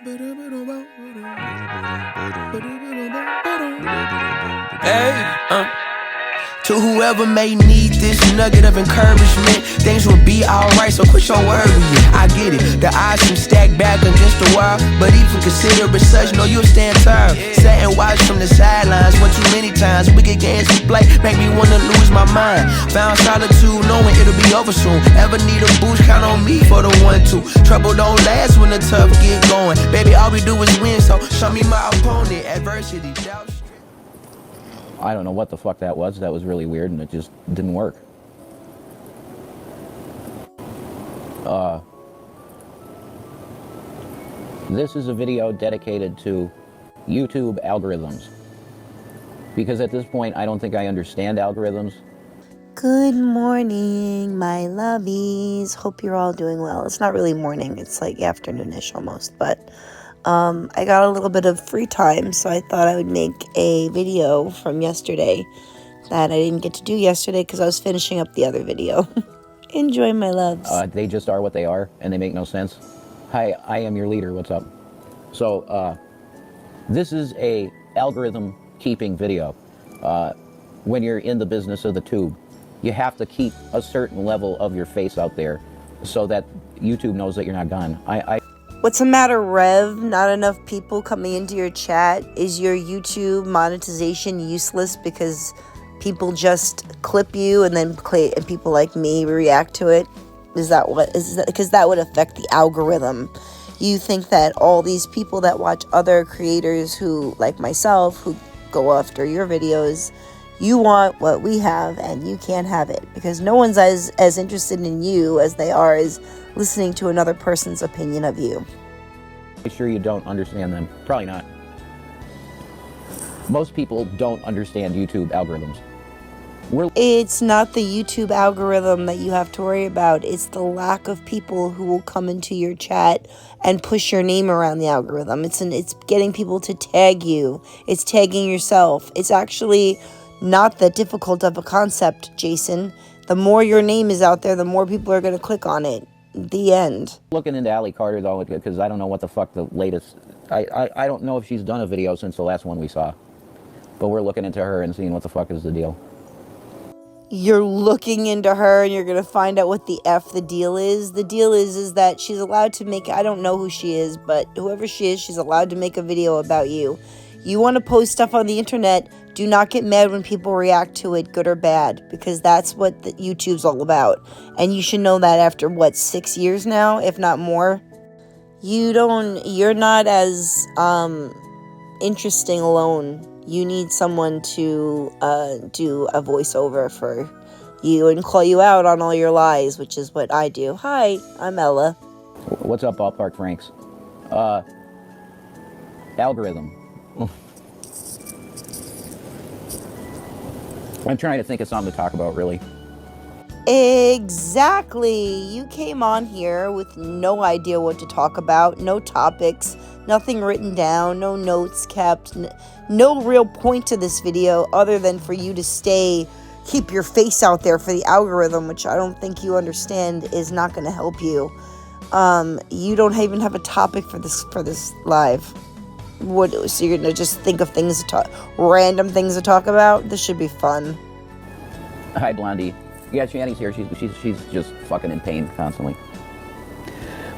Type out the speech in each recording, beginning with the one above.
Hey, to whoever may need this nugget of encouragement, things will be alright, so quit your worrying. I get it, the odds seem stacked back against the wall, but even consider it such, know you'll stand tall. Sat and watch from the sidelines one too many times. Wicked games we play make me wanna lose my mind. Found solitude knowing it'll be over soon. Ever need a boost, count on me for the 1-2. Trouble don't last when the tough get going. Baby, all we do is win, so show me my opponent. Adversity, doubt. I don't know what the fuck that was. That was really weird and it just didn't work. This is a video dedicated to YouTube algorithms. Because at this point, I don't think I understand algorithms. Good morning, my loveys. Hope you're all doing well. It's not really morning. It's like afternoonish almost, but I got a little bit of free time, so I thought I would make a video from yesterday that I didn't get to do yesterday because I was finishing up the other video. Enjoy, my loves. They just are what they are, and they make no sense. Hi, I am your leader. What's up? So, this is a algorithm keeping video. When you're in the business of the tube, you have to keep a certain level of your face out there so that YouTube knows that you're not gone. What's the matter, Rev? Not enough people coming into your chat? Is your YouTube monetization useless because people just clip you and then and people like me react to it? Is that what? Is that because that would affect the algorithm? You think that all these people that watch other creators who, like myself, who go after your videos, you want what we have and you can't have it because no one's as interested in you as they are as listening to another person's opinion of you. Sure you don't understand them. Probably not. Most people don't understand YouTube algorithms. It's not the YouTube algorithm that you have to worry about. It's the lack of people who will come into your chat and push your name around the algorithm. It's getting people to tag you. It's tagging yourself. It's actually not that difficult of a concept, Jason. The more your name is out there, the more people are going to click on it. The end. Looking into Allie Carter though, because I don't know what the fuck the latest. I don't know if she's done a video since the last one we saw, but we're looking into her and seeing what the fuck is the deal. You're looking into her and you're going to find out what the F the deal is. The deal is that she's allowed to make, I don't know who she is, but whoever she is, she's allowed to make a video about you. You want to post stuff on the internet, do not get mad when people react to it, good or bad, because that's what YouTube's all about. And you should know that after, what, 6 years now, if not more? You're not as interesting alone. You need someone to do a voiceover for you and call you out on all your lies, which is what I do. Hi, I'm Ella. What's up, Ballpark Franks? Algorithm. I'm trying to think of something to talk about, really. Exactly. You came on here with no idea what to talk about, no topics, nothing written down, no notes kept, no real point to this video other than for you to keep your face out there for the algorithm, which I don't think you understand is not going to help you. You don't even have a topic for this live. So you're going to just think of things random things to talk about? This should be fun. Hi, Blondie. Yeah, Shannys here. She's just fucking in pain constantly.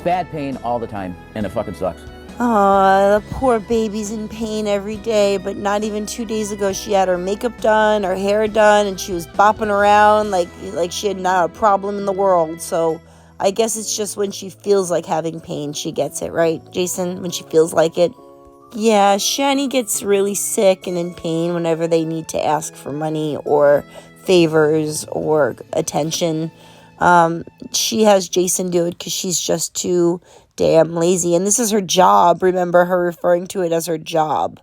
Bad pain all the time, and it fucking sucks. Aw, the poor baby's in pain every day, but not even 2 days ago she had her makeup done, her hair done, and she was bopping around like she had not a problem in the world. So I guess it's just when she feels like having pain, she gets it, right, Jason? When she feels like it. Yeah, Shani gets really sick and in pain whenever they need to ask for money or favors or attention. She has Jason do it because she's just too damn lazy. And this is her job. Remember her referring to it as her job.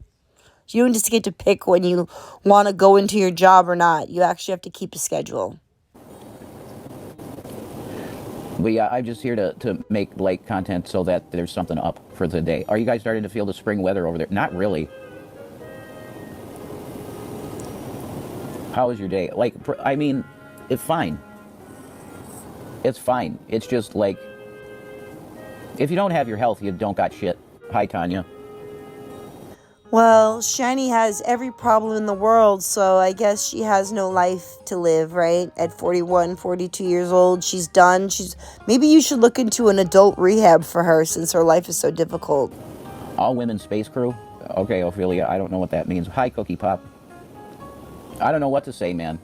You don't just get to pick when you want to go into your job or not. You actually have to keep a schedule. But yeah, I'm just here to make light content so that there's something up for the day. Are you guys starting to feel the spring weather over there? Not really. How was your day? Like, I mean, it's fine. It's fine. It's just like, if you don't have your health, you don't got shit. Hi, Tanya. Well, Shani has every problem in the world, so I guess she has no life to live, right? At 41, 42 years old, she's done. Maybe you should look into an adult rehab for her since her life is so difficult. All women space crew? Okay, Ophelia, I don't know what that means. Hi, Cookie Pop. I don't know what to say, man.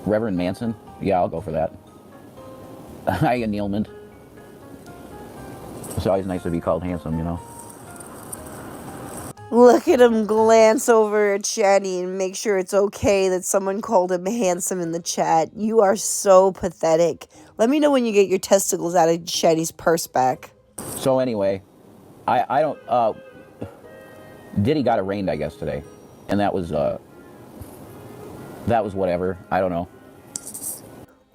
Reverend Manson? Yeah, I'll go for that. Hi, Annealment. It's always nice to be called handsome, you know. Look at him glance over at Shani and make sure it's okay that someone called him handsome in the chat. You are so pathetic. Let me know when you get your testicles out of Shani's purse back. So anyway, I don't, Diddy got arraigned, I guess, today. And that was whatever. I don't know.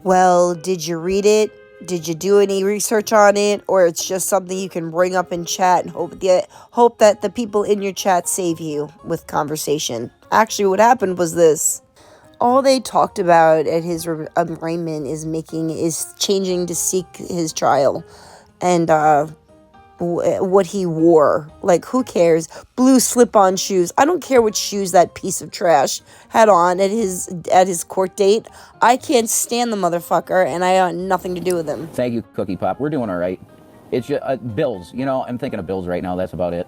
Well, did you read it? Did you do any research on it? Or it's just something you can bring up in chat and hope that the people in your chat save you with conversation? Actually, what happened was this. All they talked about at his arraignment is changing to seek his trial. And, what he wore. Like, who cares? Blue slip-on shoes. I don't care what shoes that piece of trash had on at his court date. I can't stand the motherfucker, and I want nothing to do with him. Thank you, Cookie Pop. We're doing all right. It's just bills. You know, I'm thinking of bills right now. That's about it.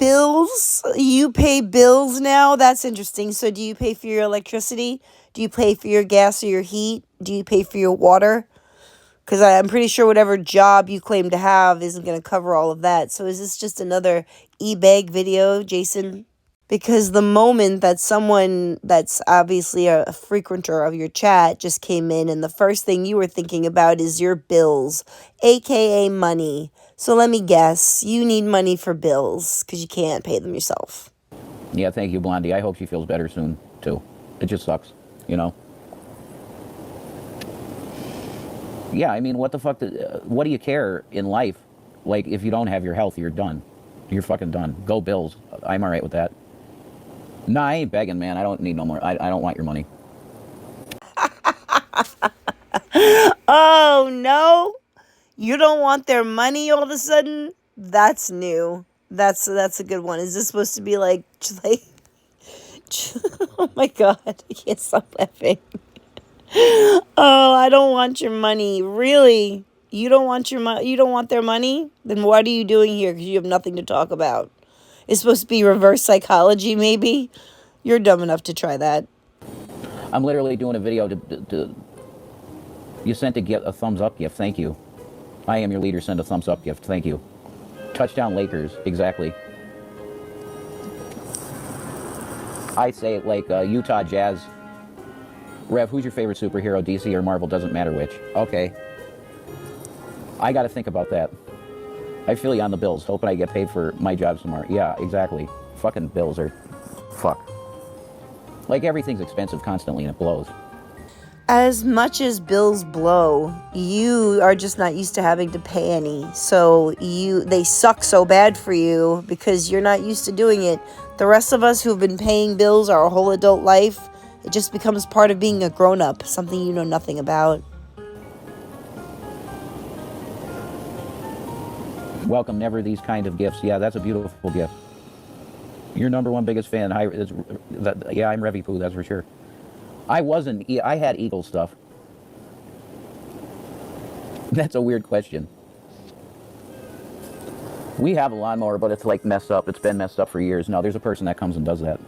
Bills? You pay bills now? That's interesting. So do you pay for your electricity? Do you pay for your gas or your heat? Do you pay for your water? Because I'm pretty sure whatever job you claim to have isn't going to cover all of that. So is this just another e-bag video, Jason? Because the moment that someone that's obviously a frequenter of your chat just came in and the first thing you were thinking about is your bills, aka money. So let me guess, you need money for bills because you can't pay them yourself. Yeah, thank you, Blondie. I hope she feels better soon, too. It just sucks, you know? Yeah, I mean, what the fuck? What do you care in life? Like, if you don't have your health, you're done. You're fucking done. Go Bills. I'm all right with that. Nah, I ain't begging, man. I don't need no more. I don't want your money. Oh, no? You don't want their money all of a sudden? That's new. That's a good one. Is this supposed to be like oh my god, I can't stop laughing. Oh, I don't want your money. Really? You don't want you don't want their money? Then what are you doing here? Because you have nothing to talk about. It's supposed to be reverse psychology, maybe? You're dumb enough to try that. I'm literally doing a video to you sent a thumbs up gift. Thank you. I am your leader. Send a thumbs up gift. Thank you. Touchdown Lakers. Exactly. I say like Utah Jazz. Rev, who's your favorite superhero, DC or Marvel? Doesn't matter which. Okay. I got to think about that. I feel you on the bills. Hoping I get paid for my job tomorrow. Yeah, exactly. Fucking bills are... Fuck. Like, everything's expensive constantly and it blows. As much as bills blow, you are just not used to having to pay any. So they suck so bad for you because you're not used to doing it. The rest of us who've been paying bills our whole adult life, it just becomes part of being a grown-up, something you know nothing about. Welcome, never these kind of gifts. Yeah, that's a beautiful gift. Your number one biggest fan. Yeah, I'm Revy Poo, that's for sure. I had Eagle stuff. That's a weird question. We have a lawnmower, but it's like messed up. It's been messed up for years. No, there's a person that comes and does that.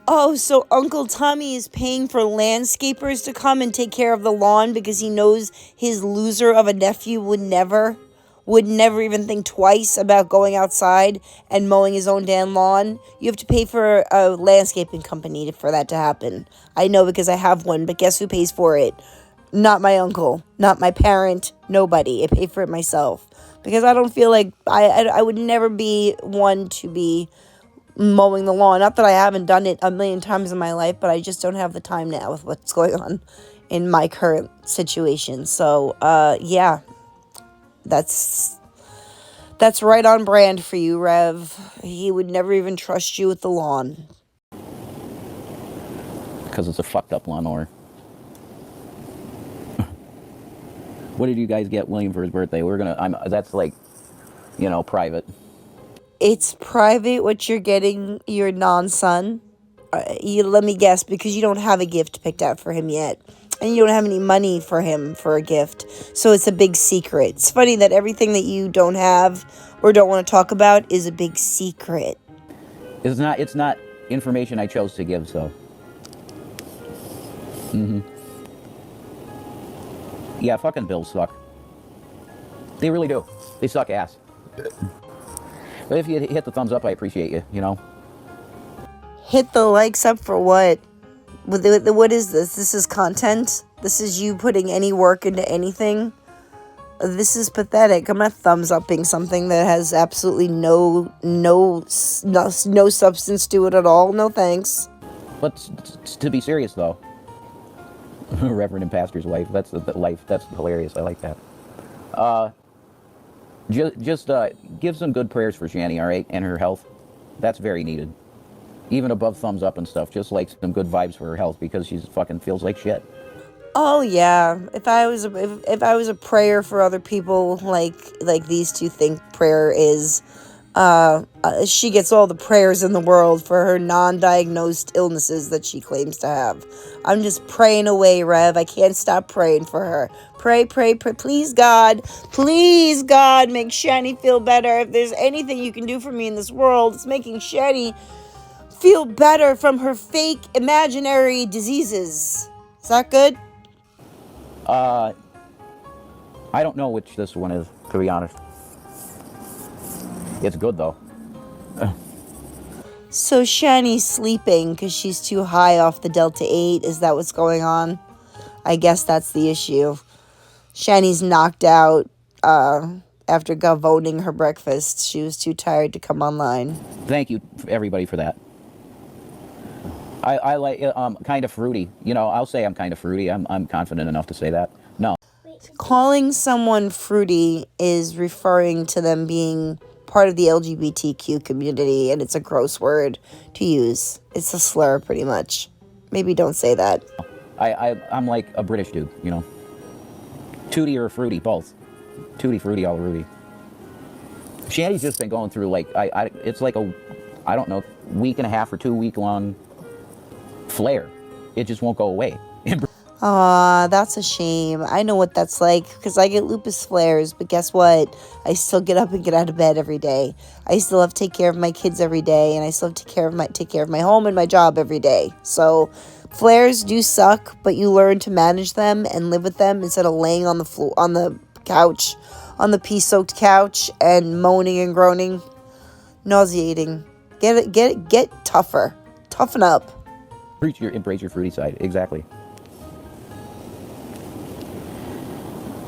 Oh, so Uncle Tommy is paying for landscapers to come and take care of the lawn because he knows his loser of a nephew would never even think twice about going outside and mowing his own damn lawn. You have to pay for a landscaping company for that to happen. I know because I have one, but guess who pays for it? Not my uncle, not my parent, nobody. I pay for it myself because I don't feel like I would never be one to be mowing the lawn. Not that I haven't done it a million times in my life, but I just don't have the time now with what's going on in my current situation. So, yeah, that's right on brand for you, Rev. He would never even trust you with the lawn. Because it's a fucked up lawnmower. What did you guys get William for his birthday? That's like, private. It's private what you're getting your non-son. Let me guess, because you don't have a gift picked out for him yet. And you don't have any money for him for a gift. So it's a big secret. It's funny that everything that you don't have or don't want to talk about is a big secret. It's not information I chose to give, so. Yeah, fucking bills suck. They really do. They suck ass. But if you hit the thumbs up, I appreciate you, Hit the likes up for what? What is this? This is content? This is you putting any work into anything? This is pathetic. I'm not thumbs upping something that has absolutely no substance to it at all. No thanks. But to be serious, though, Reverend and Pastor's wife, that's the life. That's hilarious. I like that. Just give some good prayers for Shanny, all right, and her health. That's very needed. Even above thumbs up and stuff, just like some good vibes for her health, because she fucking feels like shit. Oh yeah, if I was a prayer for other people like these two think prayer is, she gets all the prayers in the world for her non-diagnosed illnesses that she claims to have. I'm just praying away, Rev. I can't stop praying for her. Pray, please God, make Shani feel better. If there's anything you can do for me in this world, it's making Shani feel better from her fake imaginary diseases. Is that good? I don't know which this one is, to be honest. It's good, though. So Shani's sleeping because she's too high off the Delta 8. Is that what's going on? I guess that's the issue. Shani's knocked out after gavoning her breakfast. She was too tired to come online. Thank you, everybody, for that. I like kind of fruity. I'll say I'm kind of fruity. I'm confident enough to say that. No. Calling someone fruity is referring to them being part of the LGBTQ community, and it's a gross word to use. It's a slur, pretty much. Maybe don't say that. I'm like a British dude, Tootie or fruity, both. Tootie, fruity, all Rudy. Shanny's just been going through it's like I don't know, week and a half or 2 week long flare. It just won't go away. Aw, that's a shame. I know what that's like because I get lupus flares, but guess what? I still get up and get out of bed every day. I still have to take care of my kids every day, and I still have to take care of my home and my job every day. So flares do suck, but you learn to manage them and live with them instead of laying on the floor, on the couch, on the pee-soaked couch and moaning and groaning. Nauseating. Get tougher. Toughen up. Embrace your fruity side. Exactly.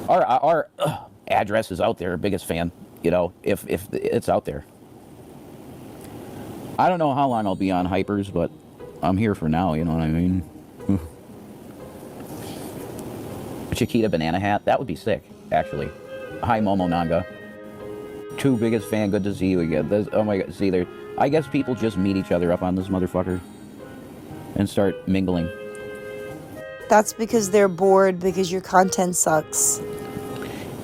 Our address is out there. Biggest fan. If it's out there. I don't know how long I'll be on Hypers, but I'm here for now. You know what I mean? Chiquita banana hat. That would be sick, actually. Hi, Momo Nanga. Two biggest fan. Good to see you again. Oh my God. See there. I guess people just meet each other up on this motherfucker and start mingling. That's because they're bored because your content sucks.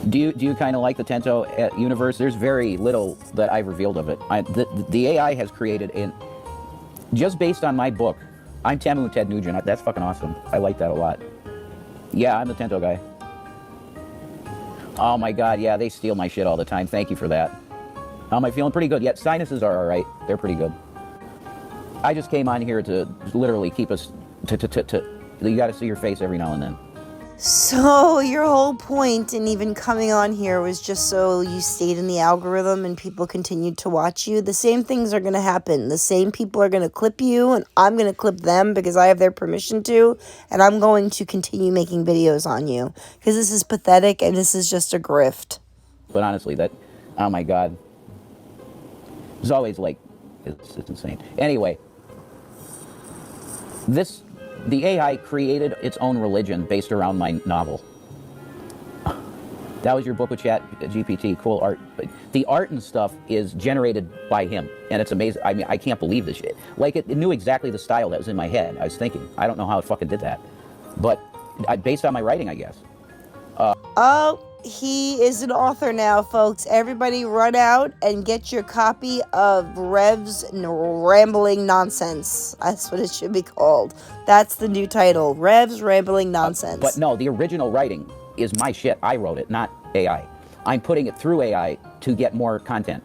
Do you kind of like the Tento universe? There's very little that I've revealed of it. The AI has created just based on my book. I'm Tamu Ted Nugent. That's fucking awesome. I like that a lot. Yeah, I'm the Tento guy. Oh my God, yeah, they steal my shit all the time. Thank you for that. How am I feeling? Pretty good. Yeah, sinuses are all right. They're pretty good. I just came on here to literally keep us you got to see your face every now and then. So your whole point in even coming on here was just so you stayed in the algorithm and people continued to watch you. The same things are going to happen. The same people are going to clip you, and I'm going to clip them because I have their permission to, and I'm going to continue making videos on you because this is pathetic and this is just a grift. But honestly, oh my God. It's always it's insane. Anyway, the AI created its own religion based around my novel. That was your book with Chat GPT. Cool art. The art and stuff is generated by him, and it's amazing. I mean, I can't believe this shit. It knew exactly the style that was in my head. I was thinking. I don't know how it fucking did that, but based on my writing, I guess. Oh, he is an author now, folks. Everybody run out and get your copy of Revs Rambling Nonsense. That's what it should be called. That's the new title, Revs Rambling Nonsense. But no, the original writing is my shit. I wrote it, not AI. I'm putting it through AI to get more content.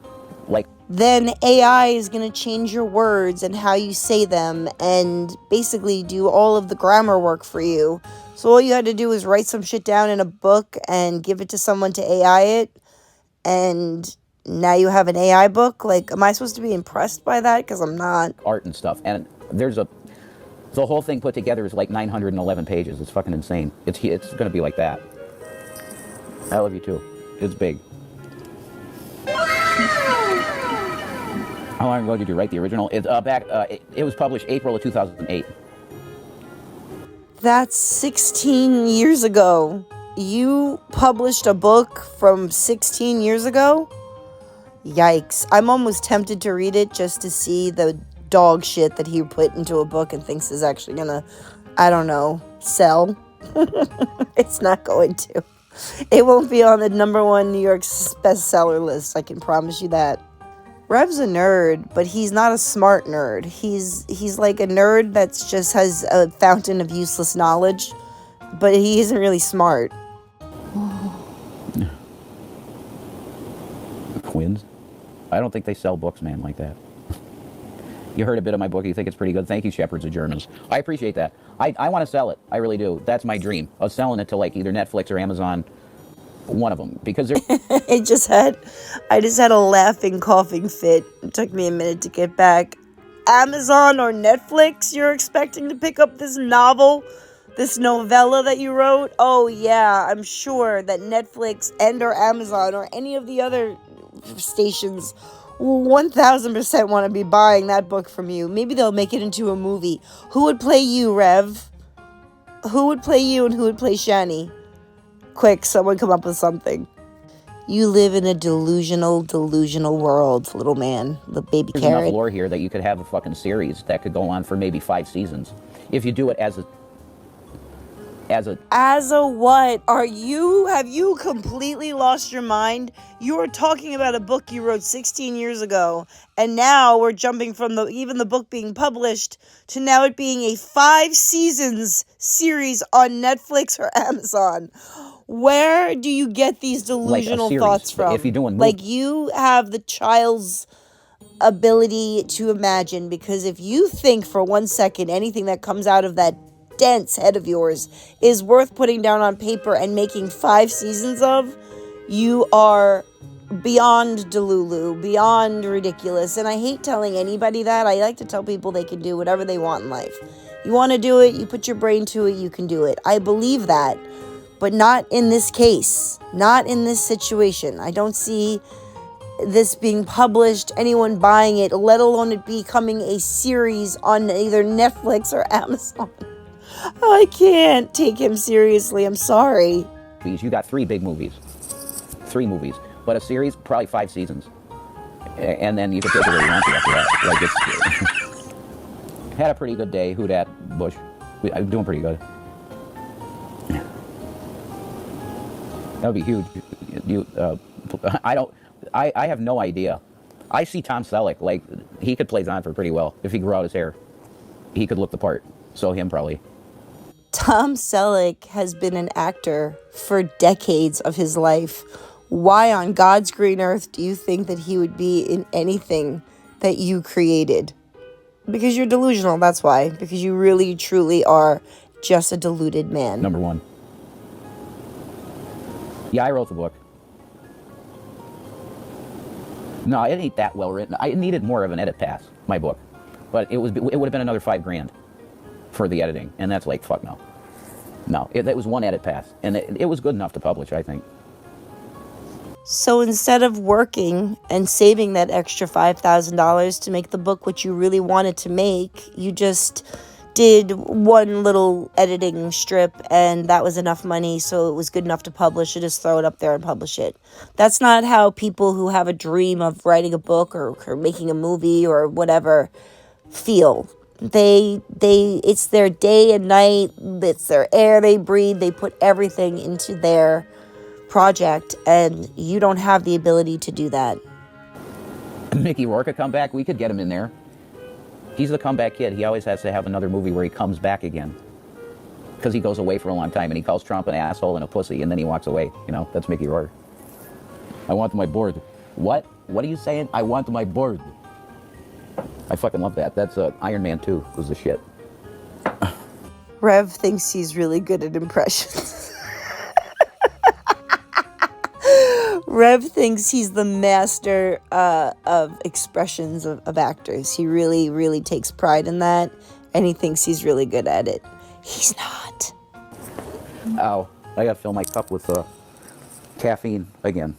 Like, then AI is going to change your words and how you say them and basically do all of the grammar work for you. So all you had to do was write some shit down in a book and give it to someone to AI it. And now you have an AI book. Like, am I supposed to be impressed by that? Because I'm not. art and stuff. And the whole thing put together is like 911 pages. It's fucking insane. It's going to be like that. I love you too. It's big. How long ago did you write the original? It was published April of 2008. That's 16 years ago. You published a book from 16 years ago? Yikes. I'm almost tempted to read it just to see the dog shit that he put into a book and thinks is actually gonna, I don't know, sell. It's not going to. It won't be on the #1 New York bestseller list, I can promise you that. Rev's a nerd, but he's not a smart nerd. He's like a nerd that just has a fountain of useless knowledge, but he isn't really smart. Twins? I don't think they sell books, man, like that. You heard a bit of my book. You think it's pretty good. Thank you, Shepherds of Germans. I appreciate that. I want to sell it. I really do. That's my dream, of selling it to like either Netflix or Amazon. One of them, because they're... I just had a laughing, coughing fit. It took me a minute to get back. Amazon or Netflix, you're expecting to pick up this novel, this novella that you wrote? Oh yeah, I'm sure that Netflix and or Amazon or any of the other stations 1000% want to be buying that book from you. Maybe they'll make it into a movie. Who would play you, Rev? Who would play you and who would play Shannys? Quick, someone come up with something. You live in a delusional world, little man, the baby There's carrot. enough lore here that you could have a fucking series that could go on for maybe 5 seasons. If you do it as a what? Have you completely lost your mind? You were talking about a book you wrote 16 years ago, and now we're jumping from even the book being published to now it being a 5 seasons series on Netflix or Amazon. Where do you get these delusional thoughts from? If you're doing like, you have the child's ability to imagine, because if you think for 1 second anything that comes out of that dense head of yours is worth putting down on paper and making 5 seasons of, you are beyond delulu, beyond ridiculous. And I hate telling anybody that. I like to tell people they can do whatever they want in life. You want to do it, you put your brain to it, you can do it. I believe that, but not in this case, not in this situation. I don't see this being published, anyone buying it, let alone it becoming a series on either Netflix or Amazon. I can't take him seriously. I'm sorry. You got 3 big movies. 3 movies. But a series, probably 5 seasons. And then you can take it where you want to after that. Like, it's... Had a pretty good day. Who dat? Bush. I'm doing pretty good. That would be huge. I have no idea. I see Tom Selleck, like, he could play Zonford pretty well. If he grew out his hair, he could look the part. So him, probably. Tom Selleck has been an actor for decades of his life. Why on God's green earth do you think that he would be in anything that you created? Because you're delusional, that's why. Because you really, truly are just a deluded man. #1. Yeah, I wrote the book. No, it ain't that well written. I needed more of an edit pass, my book. But it would have been another $5,000 for the editing. And that's like, fuck no. No, it was 1 edit pass. And it was good enough to publish, I think. So instead of working and saving that extra $5,000 to make the book what you really wanted to make, you just did 1 little editing strip and that was enough money, so it was good enough to publish. You just throw it up there and publish it. That's not how people who have a dream of writing a book or making a movie or whatever feel. It's their day and night. It's their air they breathe. They put everything into their project, and you don't have the ability to do that. Mickey Rourke could come back. We could get him in there. He's the comeback kid. He always has to have another movie where he comes back again. Because he goes away for a long time and he calls Trump an asshole and a pussy and then he walks away. You know, that's Mickey Rourke. I want my board. What? What are you saying? I want my board. I fucking love that. That's Iron Man 2 was the shit. Rev thinks he's really good at impressions. Rev thinks he's the master of expressions of actors. He really, really takes pride in that, and he thinks he's really good at it. He's not. Ow. I gotta fill my cup with caffeine again.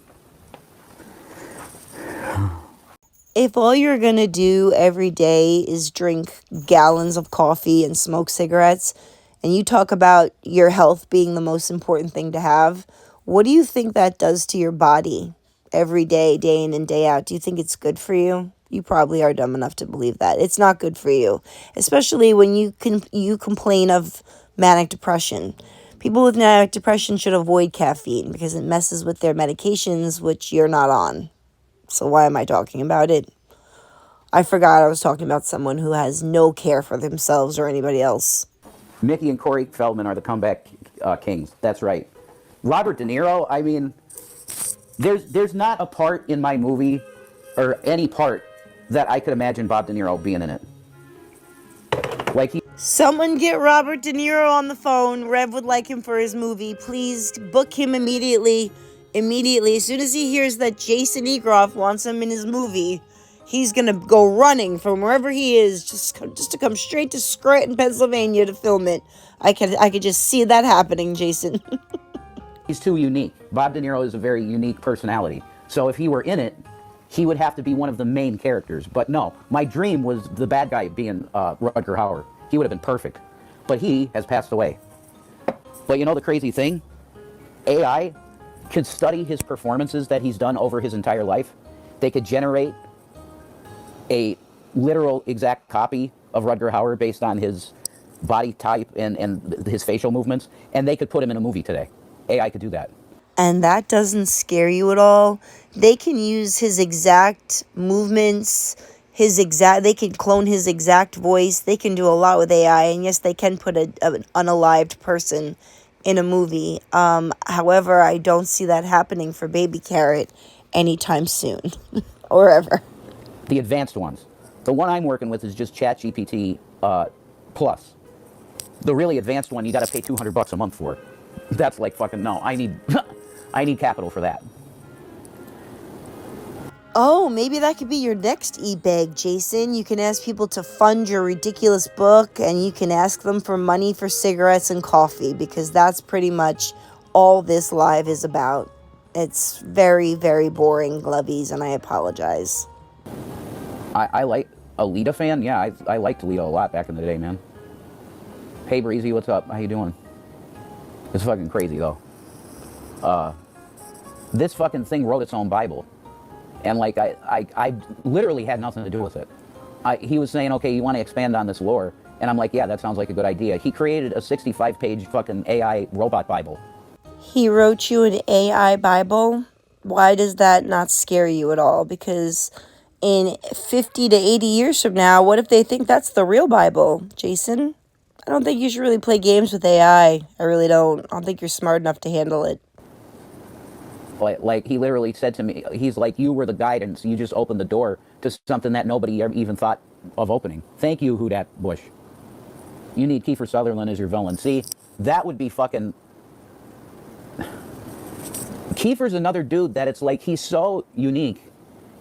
If all you're going to do every day is drink gallons of coffee and smoke cigarettes, and you talk about your health being the most important thing to have, what do you think that does to your body every day, day in and day out? Do you think it's good for you? You probably are dumb enough to believe that. It's not good for you, especially when you complain of manic depression. People with manic depression should avoid caffeine because it messes with their medications, which you're not on. So why am I talking about it? I forgot I was talking about someone who has no care for themselves or anybody else. Mickey and Corey Feldman are the comeback kings. That's right. Robert De Niro, I mean, there's not a part in my movie or any part that I could imagine Bob De Niro being in it. Someone get Robert De Niro on the phone. Rev would like him for his movie. Please book him immediately. As soon as he hears that Jason Eggroff wants him in his movie, he's going to go running from wherever he is just to come straight to Scranton, Pennsylvania to film it. I could just see that happening, Jason. He's too unique. Bob De Niro is a very unique personality. So if he were in it, he would have to be one of the main characters. But no, my dream was the bad guy being Rutger Hauer. He would have been perfect. But he has passed away. But you know the crazy thing? AI could study his performances that he's done over his entire life. They could generate a literal exact copy of Rutger Hauer based on his body type and his facial movements, and they could put him in a movie today. AI could do that. And that doesn't scare you at all. They can use his exact movements, they can clone his exact voice. They can do a lot with AI, and yes, they can put an unalived person in a movie. However, I don't see that happening for Baby Carrot anytime soon or ever. The advanced ones. The one I'm working with is just ChatGPT Plus. The really advanced one, you got to pay $200 a month for. That's like fucking no. I need capital for that. Oh, maybe that could be your next e-bag, Jason. You can ask people to fund your ridiculous book, and you can ask them for money for cigarettes and coffee, because that's pretty much all this live is about. It's very, very boring, Loveys, and I apologize. I like Alita fan. Yeah, I liked Alita a lot back in the day, man. Hey, Breezy, what's up? How you doing? It's fucking crazy, though. This fucking thing wrote its own Bible. And, like, I literally had nothing to do with it. He was saying, okay, you want to expand on this lore? And I'm like, yeah, that sounds like a good idea. He created a 65-page fucking AI robot Bible. He wrote you an AI Bible? Why does that not scare you at all? Because in 50 to 80 years from now, what if they think that's the real Bible, Jason? I don't think you should really play games with AI. I really don't. I don't think you're smart enough to handle it. Like he literally said to me, he's like, you were the guidance. You just opened the door to something that nobody ever even thought of opening. Thank you, Who Dat Bush. You need Kiefer Sutherland as your villain. See, that would be fucking... Kiefer's another dude that it's like, he's so unique.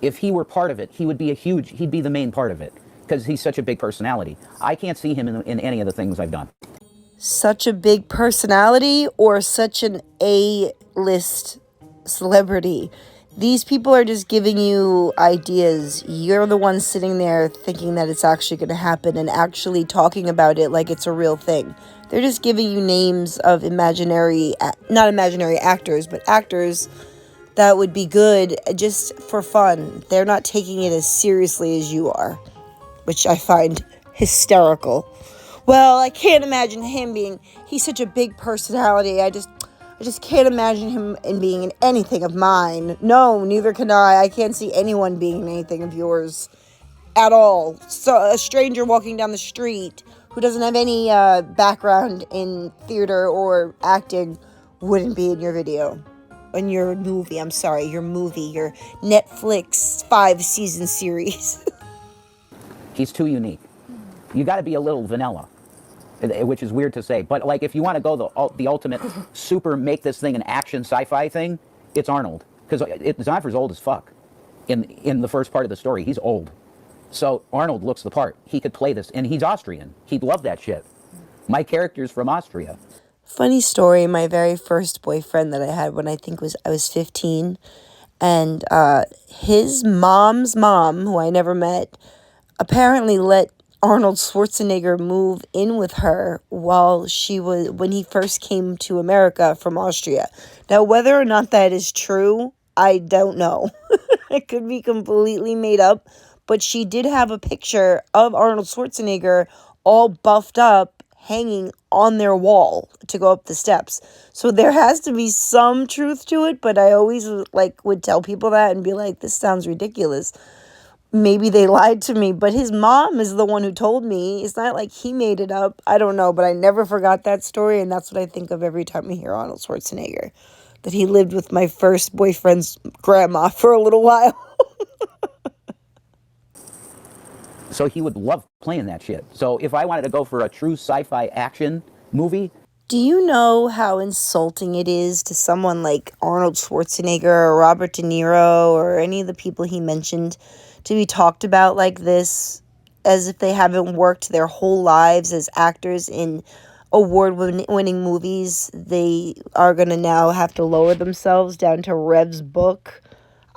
If he were part of it, he'd be the main part of it. Because he's such a big personality. I can't see him in any of the things I've done. Such a big personality or such an A-list celebrity? These people are just giving you ideas. You're the one sitting there thinking that it's actually going to happen and actually talking about it like it's a real thing. They're just giving you names of not imaginary actors, but actors that would be good just for fun. They're not taking it as seriously as you are, which I find hysterical. Well, I can't imagine him being, he's such a big personality. I just can't imagine him in being in anything of mine. No, neither can I. I can't see anyone being in anything of yours at all. So a stranger walking down the street who doesn't have any background in theater or acting wouldn't be in your video. In your movie, I'm sorry, your Netflix 5-season series. He's too unique. You got to be a little vanilla, which is weird to say. But like, if you want to go the ultimate super make this thing an action sci-fi thing, it's Arnold, because Zonfer's old as fuck. In the first part of the story, he's old. So Arnold looks the part. He could play this, and he's Austrian. He'd love that shit. My character's from Austria. Funny story, my very first boyfriend that I had when I was 15, and his mom's mom, who I never met, apparently let Arnold Schwarzenegger move in with her when he first came to America from Austria. Now, whether or not that is true, I don't know. It could be completely made up, but she did have a picture of Arnold Schwarzenegger all buffed up, hanging on their wall to go up the steps. So there has to be some truth to it, but I always would tell people that and be like, this sounds ridiculous. Maybe they lied to me, but his mom is the one who told me. It's not like he made it up. I don't know, but I never forgot that story, and that's what I think of every time I hear Arnold Schwarzenegger, that he lived with my first boyfriend's grandma for a little while. So he would love playing that shit. So if I wanted to go for a true sci-fi action movie... Do you know how insulting it is to someone like Arnold Schwarzenegger or Robert De Niro or any of the people he mentioned to be talked about like this, as if they haven't worked their whole lives as actors in award-winning movies? They are going to now have to lower themselves down to Revs' book.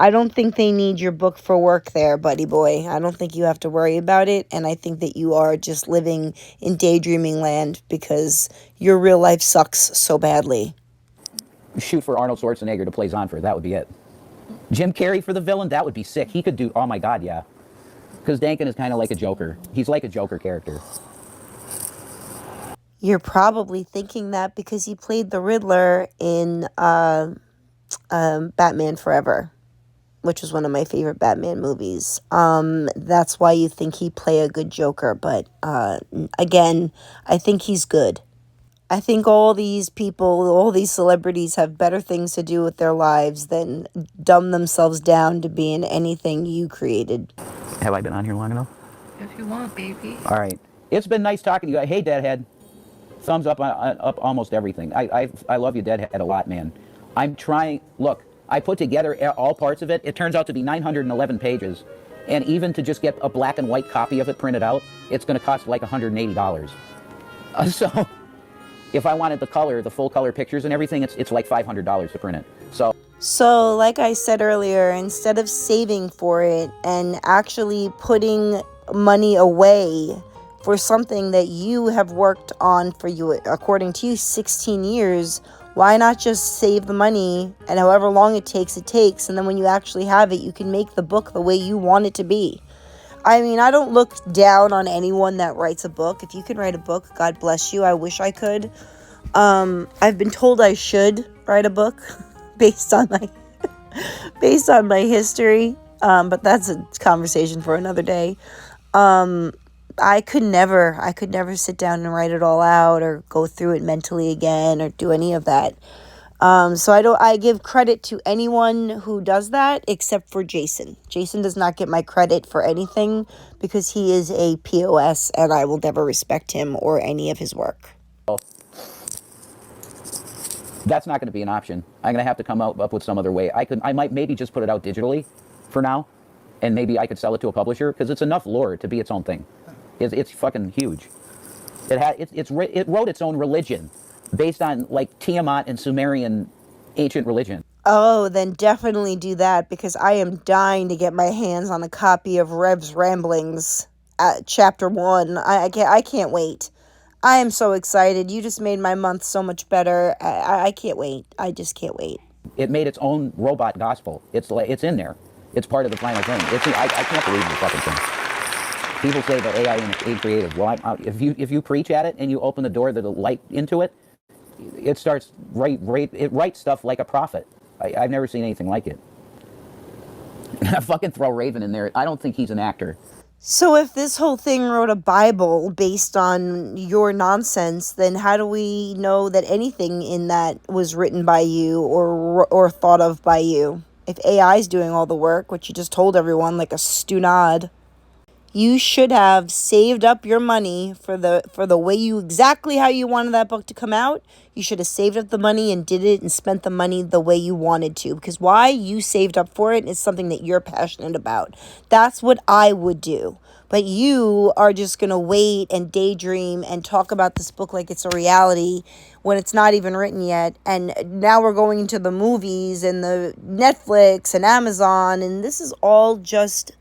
I don't think they need your book for work there, buddy boy. I don't think you have to worry about it, and I think that you are just living in daydreaming land because your real life sucks so badly. Shoot for Arnold Schwarzenegger to play Zonfer, that would be it. Jim Carrey for the villain, that would be sick. He could do, oh my god, yeah. Because Dankin is kind of like a Joker. He's like a Joker character. You're probably thinking that because he played the Riddler in Batman Forever, which was one of my favorite Batman movies. That's why you think he'd play a good Joker. But again, I think he's good. I think all these people, all these celebrities have better things to do with their lives than dumb themselves down to be in anything you created. Have I been on here long enough? If you want, baby. All right. It's been nice talking to you. Hey, Deadhead. Thumbs up up almost everything. I love you, Deadhead, a lot, man. I'm trying... Look, I put together all parts of it. It turns out to be 911 pages. And even to just get a black and white copy of it printed out, it's going to cost like $180. So if I wanted the full color pictures and everything, it's like $500 to print it. So like I said earlier, instead of saving for it and actually putting money away for something that you have worked on for you, according to you, 16 years, why not just save the money, and however long it takes, and then when you actually have it, you can make the book the way you want it to be. I mean, I don't look down on anyone that writes a book. If you can write a book, God bless you. I wish I could. I've been told I should write a book based on my history, but that's a conversation for another day. I could never sit down and write it all out or go through it mentally again or do any of that. So I give credit to anyone who does that except for Jason. Jason does not get my credit for anything because he is a POS and I will never respect him or any of his work. that's not going to be an option. I'm going to have to come up with some other way. I might maybe just put it out digitally for now, and maybe I could sell it to a publisher because it's enough lore to be its own thing. It's fucking huge. It wrote its own religion based on like Tiamat and Sumerian ancient religion. Oh, then definitely do that because I am dying to get my hands on a copy of Revs Ramblings at Chapter 1. I can't wait. I am so excited. You just made my month so much better. I can't wait. I just can't wait. It made its own robot gospel. It's in there. It's part of the final thing. I can't believe the fucking thing. People say that AI ain't creative. Well, if you preach at it and you open the door to the light into it, it starts it writes stuff like a prophet. I've never seen anything like it. Fucking throw Raven in there. I don't think he's an actor. So if this whole thing wrote a Bible based on your nonsense, then how do we know that anything in that was written by you or thought of by you? If AI's doing all the work, which you just told everyone like a stunad. You should have saved up your money for the way exactly how you wanted that book to come out. You should have saved up the money and did it and spent the money the way you wanted to. Because why you saved up for it is something that you're passionate about. That's what I would do. But you are just going to wait and daydream and talk about this book like it's a reality when it's not even written yet. And now we're going into the movies and the Netflix and Amazon. And this is all just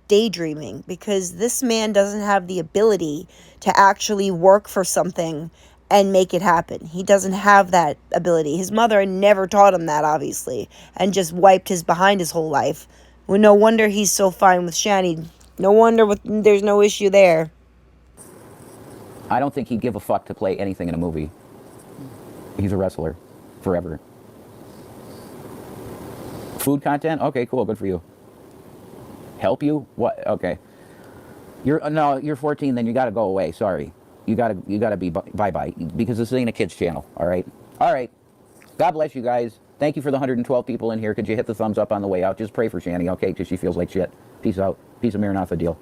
daydreaming, because this man doesn't have the ability to actually work for something and make it happen. He doesn't have that ability. His mother never taught him that, obviously, and just wiped his behind his whole life. Well, no wonder he's so fine with Shannys. No wonder there's no issue there. I don't think he'd give a fuck to play anything in a movie. He's a wrestler forever. Food content? Okay, cool, good for you. Help you? What? Okay. You're 14, then you got to go away. Sorry. You got to be bye-bye, because this ain't a kids channel, all right? All right. God bless you guys. Thank you for the 112 people in here. Could you hit the thumbs up on the way out? Just pray for Shanny, okay? Because she feels like shit. Peace out. Peace of Maranatha deal.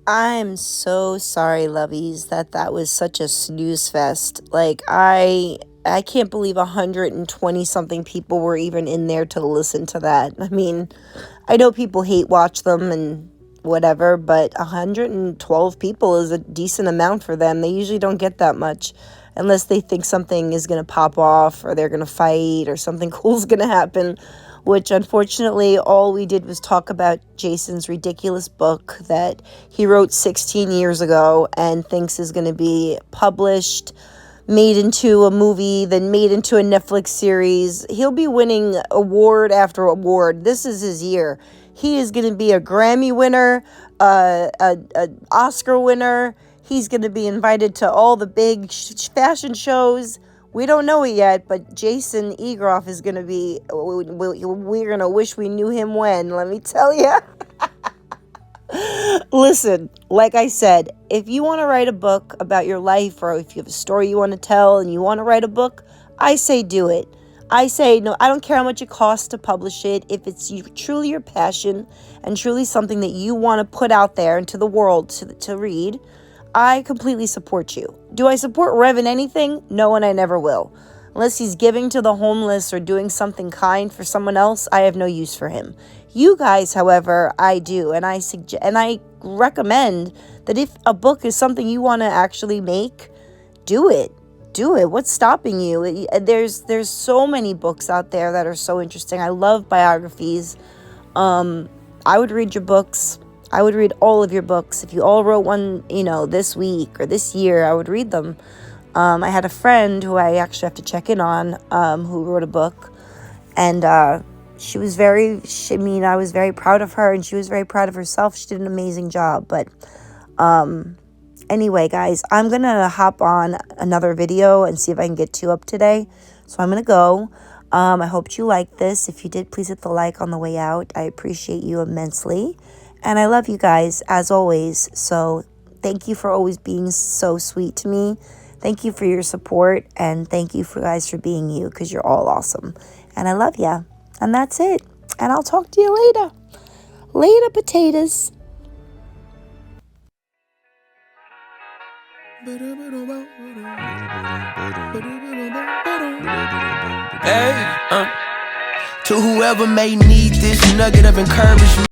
I'm so sorry, Loveys, that was such a snooze fest. Like, I can't believe 120 something people were even in there to listen to that. I mean, I know people hate watch them and whatever, but 112 people is a decent amount for them. They usually don't get that much unless they think something is going to pop off or they're going to fight or something cool is going to happen, which unfortunately all we did was talk about Jason's ridiculous book that he wrote 16 years ago and thinks is going to be published, made into a movie, then made into a Netflix series. He'll be winning award after award. This is his year. He is going to be a Grammy winner, an Oscar winner. He's going to be invited to all the big fashion shows. We don't know it yet, but Jason Eggroff is going to be, we're going to wish we knew him when, let me tell you. Listen, like I said, if you want to write a book about your life, or if you have a story you want to tell and you want to write a book, I say do it. I say, no, I don't care how much it costs to publish it. If it's truly your passion and truly something that you want to put out there into the world to read, I completely support you. Do I support Rev in anything? No, and I never will. Unless he's giving to the homeless or doing something kind for someone else, I have no use for him. You guys, however, I do, and I recommend that if a book is something you want to actually make, do it. Do it. What's stopping you? There's so many books out there that are so interesting. I love biographies. I would read your books. I would read all of your books. If you all wrote one, this week or this year, I would read them. I had a friend who I actually have to check in on, who wrote a book, and I was very proud of her, and she was very proud of herself. She did an amazing job. But anyway, guys, I'm going to hop on another video and see if I can get 2 up today. So I'm going to go. I hope you liked this. If you did, please hit the like on the way out. I appreciate you immensely. And I love you guys, as always. So thank you for always being so sweet to me. Thank you for your support. And thank you for guys for being you, because you're all awesome. And I love ya. And that's it. And I'll talk to you later. Later, potatoes. Hey, to whoever may need this nugget of encouragement.